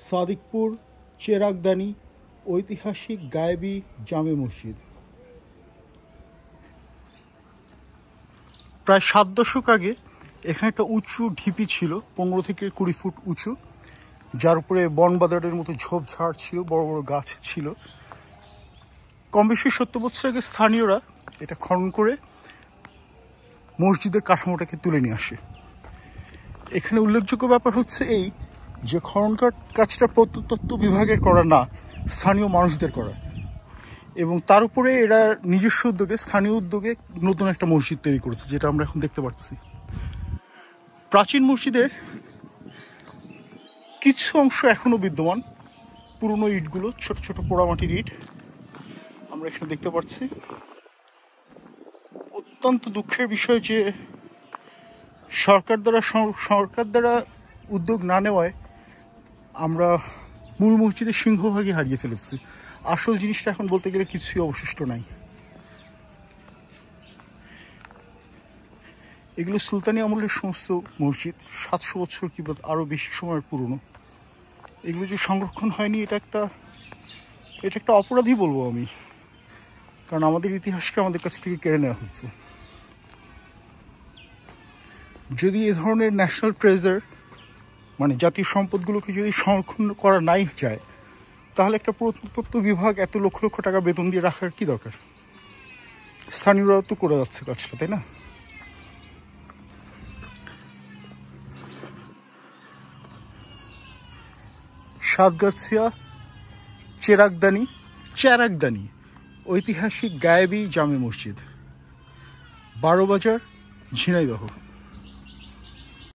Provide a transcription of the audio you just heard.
সাদিকপুর চেরাগদানি ঐতিহাসিক গায়েবী জামে মসজিদ। প্রায় 7 দশক আগে এখানে একটা উঁচু ঢিপি ছিল, 15 থেকে 20 ফুট উঁচু, যার উপরে বনবাদারের মতো ঝোপঝাড় ছিল, বড় বড় গাছ ছিল। কম বেশি 70 বছর আগে স্থানীয়রা এটা খনন করে মসজিদের কাঠামোটাকে তুলে নিয়ে আসে। এখানে উল্লেখযোগ্য ব্যাপার হচ্ছে এই যে খনন কাজটা প্রত্নতত্ত্ব বিভাগের করা না, স্থানীয় মানুষদের করা, এবং তার উপরে এরা নিজস্ব উদ্যোগে, স্থানীয় উদ্যোগে নতুন একটা মসজিদ তৈরি করেছে, যেটা আমরা এখন দেখতে পাচ্ছি। প্রাচীন মসজিদের কিছু অংশ এখনো বিদ্যমান, পুরনো ইটগুলো, ছোট ছোট পোড়ামাটির ইট আমরা এখানে দেখতে পাচ্ছি। অত্যন্ত দুঃখের বিষয় যে সরকার দ্বারা উদ্যোগ না নেওয়ায় আমরা মূল মসজিদের সিংহভাগই হারিয়ে ফেলেছি। আসল জিনিসটা এখন বলতে গেলে কিছুই অবশিষ্ট নাই। এগুলো সুলতানি আমলের সমস্ত মসজিদ, 700 বছর কি আরও বেশি সময়ের পুরনো। এগুলো যে সংরক্ষণ হয়নি, এটা একটা অপরাধী বলবো আমি, কারণ আমাদের ইতিহাসকে আমাদের কাছ থেকে কেড়ে নেওয়া হচ্ছে। যদি এ ধরনের ন্যাশনাল ট্রেজার, মানে জাতীয় সম্পদগুলোকে যদি সংরক্ষণ করা নাই যায়, তাহলে একটা প্রত্নতত্ত্ব বিভাগ এত লক্ষ লক্ষ টাকা বেতন দিয়ে রাখার কি দরকার? স্থানীয়রাও তো করে যাচ্ছে কাজটা, তাই না? সাতগাছিয়া চেরাগদানি ঐতিহাসিক গায়েবী জামে মসজিদ, 12 বাজার, ঝিনাইদহ।